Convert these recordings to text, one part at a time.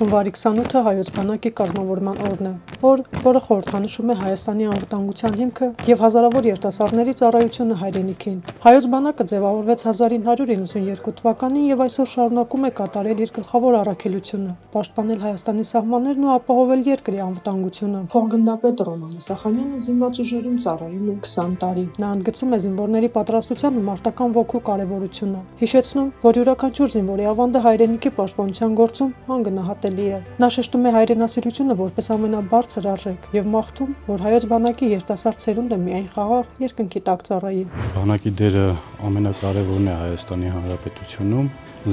Հունվարի 28-ը հայոց բանակի կազմավորման օրն է, օր, որը խորհրդանշում է Հայաստանի անվտանգության հիմքը և հազարավոր երիտասարդների ծառայությունը հայրենիքին։ Հայոց բանակը ձևավորվեց 1992 թվականին և այսօր շարունակում է կատարել իր գլխավոր առաքելությունը՝ պաշտպանել Հայաստանի սահմաններն ու ապահովել երկրի անվտանգությունը։ Փոխգնդապետ Ռոման Իսախանյանը զինված ուժերում ծառայում է 20 տարի։ Նա ընդգծում է զինվորների պատրաստության ու մարտական ոգու կարևորությունը, հիշեցնում, որ յուրաքանչյուր զինվորի ավանդը հայրենիքի պաշտպանության գործում անգնահատելի է։ Նա շեշտում է հայրենասիրությունը որպես ամենաբարձր արժեք և մաղթում, որ հայոց բանակի երիտասարդ սերունդը միայն խաղաղ երկնքի տակ ծառայի։ Բանակի դերը ամենակարևորն է Հայաստանի Հանրապետությունում։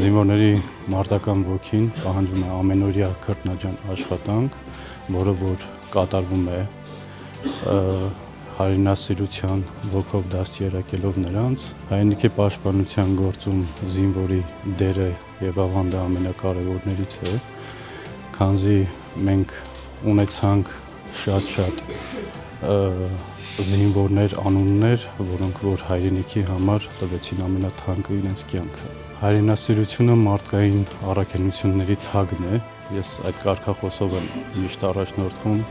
Զինվորների մարտական ոգին պահանջում է ամենօրյա քրտնաջան աշխատանք, որը որ կատարվում է հայրենասիրության ոգով դաստիարակելով նրանց։ Հայրենիքի պաշտպանության գործում զինվորի դերը և ավանդը ամենակարևորներից է, քանզի մենք ունեցանք շատ զինվորներ, անուններ, որոնք որ հայրենիքի համար տվեցին ամենաթանկը իրենց կյանքը։ Հայրենասիրությունը մարդկային առաքելությունների թագն է, ես այդ կարգախոսով եմ միշտ առաջնորդվում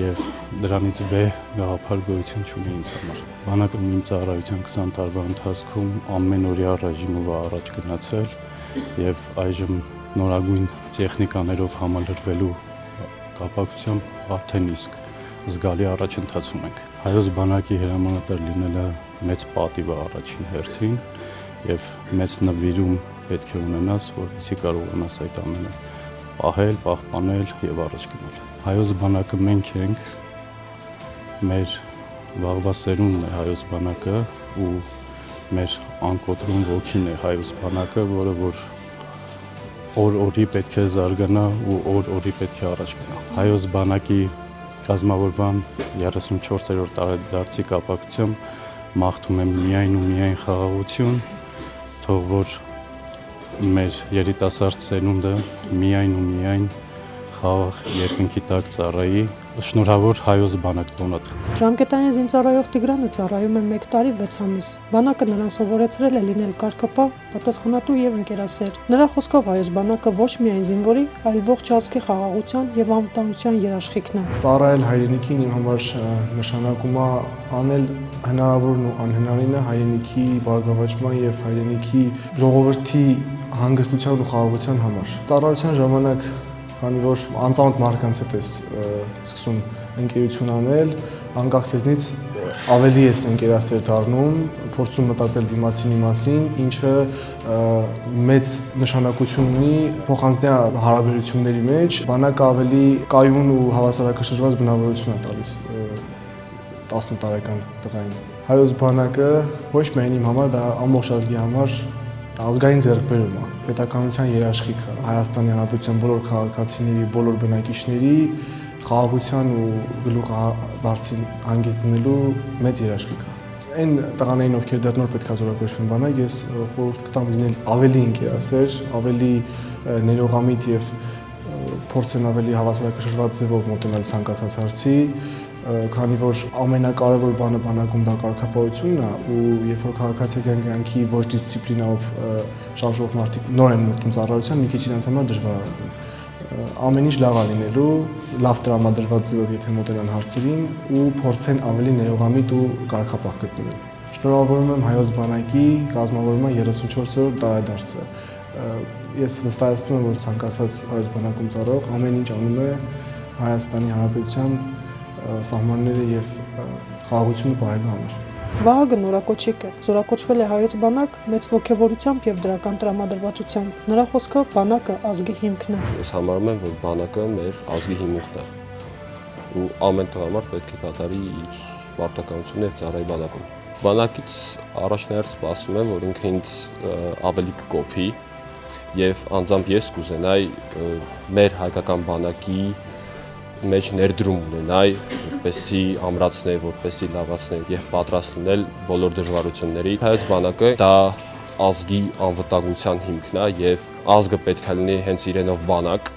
և դրանից վեհ գաղափար գոյություն չունի ինձ համար։ Բանակը իմ ծառայության 20 տարվա ընթացքում ամենօրյա ռեժիմով է առաջ գնացել և այժմ նորագույն տեխնիկաներով համալրվելու կապակցությամբ արդեն իսկ զգալի առաջընթացում ենք։ Հայոց բանակի հրամանատար լինելը մեծ պատիվ է առաջին հերթին և մեծ նվիրում պետք է ունենաս, որպեսզի կարողանաս այդ ամենը պահել, պահպանել և առաջ գնալ։ Հայոց բանակը մենք ենք, մեր վաղվա սերունդն է հայոց բանակը ու մեր անկոտրում ոգին է հայոց բանակը, որը որ օր-օրի պետք է զարգանա ու օր-օրի պետք է առաջ գնա։ Հայոց բանակի կազմավորման 34-րդ տարեդարձի կապակցությամբ մաղթում եմ միայն ու միայն խաղաղություն, թող որ մեր երիտասարդ սերունդը միայն ու միայն խաղաղ երկնքի տակ ծառայի, շնորհավոր հայոց բանակ տոնատ։ Ժամկետային զինծառայող Տիգրանը ծառայում է 1 տարի 6 ամիս։ Բանակը նրան սովորեցրել է լինել կարգապահ, պատասխանատու և ընկերասեր։ Նրա խոսքով հայոց բանակը ոչ միայն զինվորի, այլ ողջ ազգի խաղաղության և անվտանգության երաշխիքն է։ Ծառայել հայրենիքին իմ համար նշանակում է անել հնարավորն ու անհնարինը հայրենիքի բարգավաճման և հայրենիքի ժողովրդի հանգստության ու խաղաղության համար։ Ծառայության ժամանակ, քանի որ անծանոթ մարդկանց հետ ես սկսում ընկերություն անել, անկախ քեզնից ավելի ես ընկերասեր դառնում, փորձում մտածել դիմացինի մասին, ինչը մեծ նշանակություն ունի փոխանցնյա հարաբերությունների մեջ, բանակը ավելի կայուն ու հավասարակշռված բնավորություն է տալիս 18 տարեկան տղային։ Հայոց բանակը ոչ միայն իմ համար, դա ամբողջ ազգի համար ազգային ձեռքբերում է, պետականության երաշխիքը, Հայաստանի Հանրապետության բոլոր քաղաքացիների, բոլոր բնակիչների խաղաղության ու գլուխը բարձին հանգիստ դնելու մեծ երաշխիք է։ Այն տղաներին, ովքեր դեռ նոր պետք է զորակոչվեն բանակ, ես խորհուրդ կտամ լինել ավելի ընկերասեր, ավելի ներողամիտ և փորձեն ավելի հավասարակշռված ձևով մոտենալ ցանկացած հարցի, քանի որ ամենակարևոր բանը բանակում դա կարգապահությունն է ու երբ որ քաղաքացիական կյանքի ոչ դիսցիպլինայով շարժվող մարդիկ նոր են մտնում ծառայության, մի քիչ իրենց համար դժվար է լինում։ Ամեն ինչ լավ է լինելու, լավ տրամադրված ձևով եթե մոտենան հարցերին ու փորձեն ավելի ներողամիտ ու կարգապահ գտնվել։ Շնորհավորում եմ հայոց բանակի կազմավորման 34-րդ տարեդարձը։ Ես վստահեցնում եմ, որ ցանկացած հայոց բանակում ծառայող ամեն ինչ անում է Հայաստանի Հանրապետության սահմանները և խաղաղությունը պահելու համար։ Վահագը նորակոչիկ է, զորակոչվել է հայոց բանակ մեծ ոգևորությամբ և դրական տրամադրվածությամբ։ Նրա խոսքով բանակը ազգի հիմքն է։ Ես համարում եմ, որ բանակը մեր ազգի հիմունքն է ու ամեն տղամարդ պետք է կատարի իր պարտականությունը և ծառայի բանակում։ Բանակից առաջնահերթ սպասում եմ, որ ինքը ինձ ավելի կկոփի և անձամբ ես կուզենայի մեր հայկական բանակի մեջ ներդրում ունենայի, որպեսզի ամրացնել, որպեսզի լավացնել և պատրաստ լինել բոլոր դժվարությունների։ Հայոց բանակը դա ազգի անվտանգության հիմքն է և ազգը պետք է լինի հենց իրենով բանակ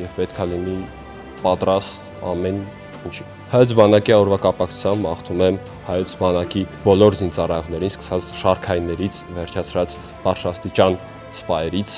և պետք է լինի պատրաստ ամեն ինչի։ Հայոց բանակի օրվա կապակցությամբ մաղթում եմ հայոց բանակի բոլոր զինծառայողներին, սկսած շարքայիններից, վերջացրած բարձրաստիճան սպայերից,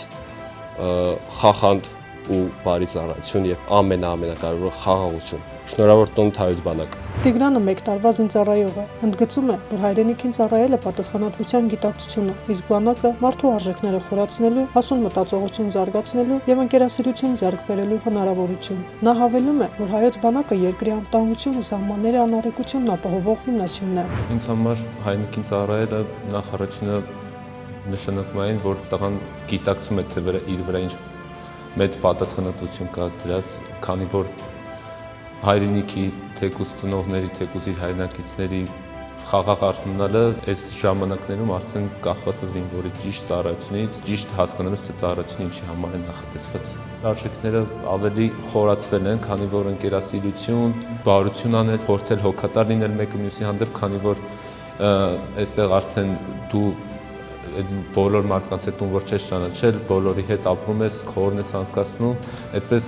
խախանդ ու բարի ծառայություն եւ ամենակարևորը խաղաղություն։ Շնորհավոր տոնդ հայոց բանակ։ Տիգրանը 1 տարվա զինծառայող է, ընդգծում է, որ հայրենիքին ծառայելը պատասխանատվության գիտակցություն է, իսկ բանակը մարդու արժեքները խորացնելու, հասուն մտածողություն զարգացնելու եւ ընկերասիրություն ձեռք բերելու հնարավորություն։ Նա հավելում է, որ հայոց բանակը երկրի անվտանգություն ու սահմանների անառիկությունն ապահովող հիմնասյունն է։ Ինձ համար հայրենիքին ծառայելը նախ առաջինը նշանակում է, որ տղան գիտակցում է, թե իր վրա ինչ մեծ պատասխանատվություն կա դրած, քանի որ հայրենիքի, թեկուզ ծնողների, թեկուզ իր հայրենակիցների խաղաղ արթնանալը այս ժամանակներում արդեն կախված է զինվորի ճիշտ ծառայությունից, ճիշտ հասկանալուց, թե ծառայությունը ինչի համար է նախատեսված։ Արժեքները ավելի խորացվել են, քանի որ ընկերասիրություն, բարություն անել, փորձել հոգատար լինել մեկը մյուսի հանդեպ, քանի որ այստեղ արդեն դու բոլոր մարդկանց հետ որ չես ճանաչել, բոլորի հետ ապրում ես, քորն ես անցկացնում, այդպես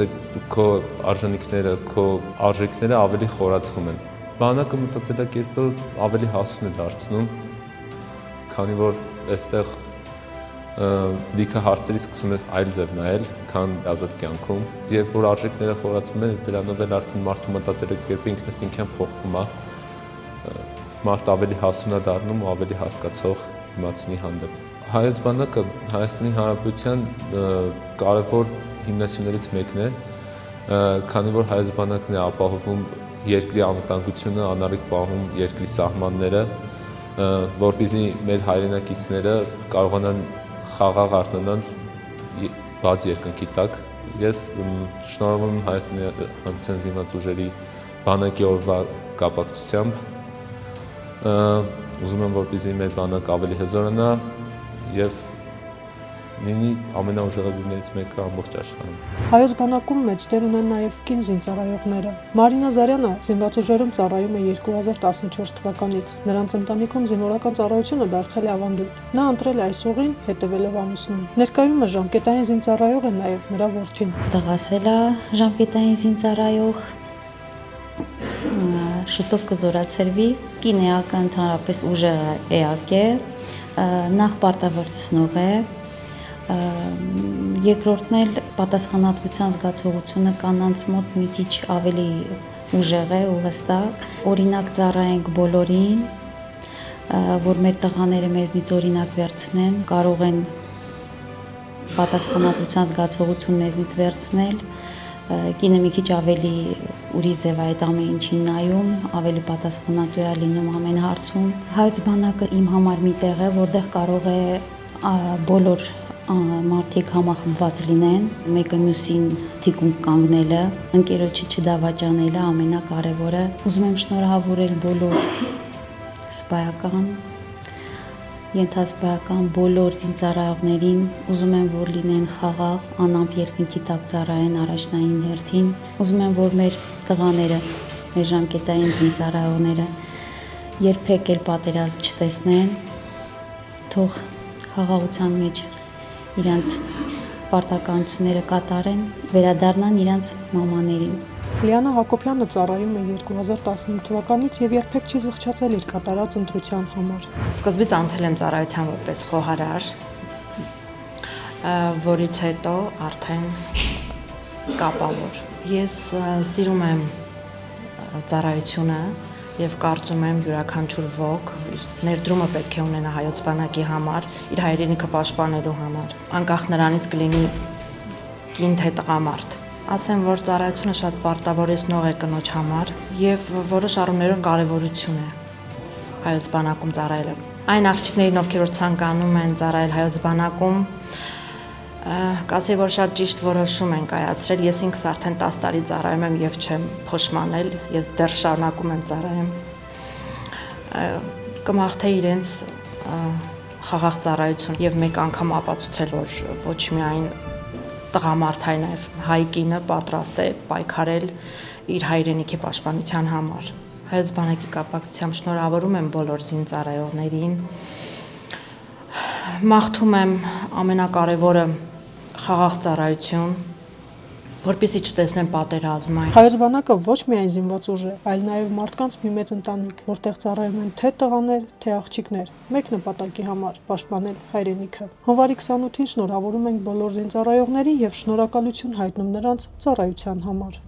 քո արժանինքները, քո արժեքները ավելի խորացվում են։ Բանակը մտածելակերպը ավելի հասուն է դարձնում, քանի որ այստեղ լիքը հարցերի սկսում ես այլ ձև նայել, քան ազատ կյանքում, եւ որ արժեքները խորացվում են, դրանով էլ արդեն մարդու մտածելակերպը ինքնըստինքյան փոխվում է, մարդ ավելի հասուն է դառնում ու ավելի հասկացող իմացնի հանդեպ։ Հայոց բանակը Հայաստանի Հանրապետության կարևոր հիմնասյուներից մեկն է, քանի որ հայոց բանակն է ապահովում երկրի անվտանգությունը, անառիկ պահում երկրի սահմանները, որպեսզի մեր հայրենակիցները կարողանան խաղաղ արթնանալ բաց երկնքի տակ։ Ես շնորհավորում եմ Հայաստանի Հանրապետության զինված ուժերի բանակի օրվա կապակցությամբ, ուզում եմ, որպեսզի մեր բանակը ավելի հզորանա եւ լինի ամենաուժեղագույններից մեկը ամբողջ աշխարհում։ Հայոց բանակում մեծ դեր ունեն նաև կին զինծառայողները։ Մարինա Զարյանը զինված ուժերում ծառայում է 2014 թվականից։ Նրանց ընտանիքում զինվորական ծառայությունը դարձել է ավանդույթ։ Նա ընտրել է այս ուղին, հետևելով ամուսնուն։ Ներկայումս ժամկետային զինծառայող է նաև նրա որդին։ Տղաս էլ է ժամկետային զինծառայող, շուտով կզորացրվի, կին էակը ընդհանրապես ուժեղ էակ է, նախ պարտավորեցնող է, երկրորդն էլ պատասխանատվության զգացողությունը կանանց մոտ մի քիչ ավելի ուժեղ է ու հստակ, օրինակ ծառայենք բոլորին, որ մեր տղաները մեզնից օրինակ վերցնեն, կարող են պատասխանատվության զգացողություն մեզնից վերցնել, կինը մի քիչ ավելի ուրիշ ձև է այդ ամեն ինչին նայում, ավելի պատասխանատու է լինում ամեն հարցում։ Հայոց բանակը իմ համար մի տեղ է, որտեղ կարող է բոլոր մարդիկ համախմբված լինեն, մեկը մյուսին թիկունք կանգնելը, ընկերոջի չդավաճանելը ամենակարևորը։ Ուզում եմ շնորհավորել բոլոր սպայական, ենթասպայական բոլոր զինծառայողներին, ուզում եմ, որ լինեն խաղաղ, անամպ երկնքի տակ ծառայեն առաջնային հերթին, ուզում եմ, որ մեր տղաները, մեր ժամկետային զինծառայողները երբեք էլ պատերազմ չտեսնեն, թող խաղաղության մեջ իրանց պարտականությունները կատարեն, վերադառնան իրանց մամաներին։ Լիանա Հակոբյանը ծառայում է 2015 թվականից եւ երբեք չի զղջացել իր կատարած ընտրության համար։ Սկզբից անցել եմ ծառայության որպես խոհարար, որից հետո արդեն կապավոր։ Ես սիրում եմ ծառայությունը եւ կարծում եմ յուրաքանչյուր ոք ներդրումը պետք է ունենա հայոց բանակի համար, իր հայրենիքը պաշտպանելու համար, անկախ նրանից կլինի կին թե տղամարդ։ Ասեմ, որ ծառայությունը շատ պարտավորեցնող է կնոջ համար եւ որոշ առումներով կարեւորություն է հայոց բանակում ծառայելը։ Այն աղջիկներին, ովքեր որ ցանկանում են ծառայել հայոց բանակում, կասեի, որ շատ ճիշտ որոշում են կայացրել։ Ես ինքս արդեն 10 տարի ծառայում եմ եւ չեմ փոշմանել եւ դեռ շարունակում եմ ծառայեմ։ Կմաղթեի իրենց խաղաղ ծառայություն եւ մեկ անգամ ապացուցել, որ ոչ միայն տղամարդ, այլ նաեւ հայ կինը պատրաստ է պայքարել իր հայրենիքի պաշտպանության համար։ Հայոց բանակի կապակցությամբ շնորհավորում եմ բոլոր զինծառայողներին։ Մաղթում եմ ամենակարևորը խաղաղ ծառայություն, որպեսզի չտեսնեն պատերազմ։ Հայոց բանակը ոչ միայն զինված ուժ է, այլ նաև մարդկանց մի մեծ ընտանիք, որտեղ ծառայում են թե տղաներ, թե աղջիկներ, մեկ նպատակի համար՝ պաշտպանել հայրենիքը։ Հունվարի 28-ին շնորհավորում ենք բոլոր զինծառայողներին եւ շնորհակալություն հայտնում նրանց ծառայության համար։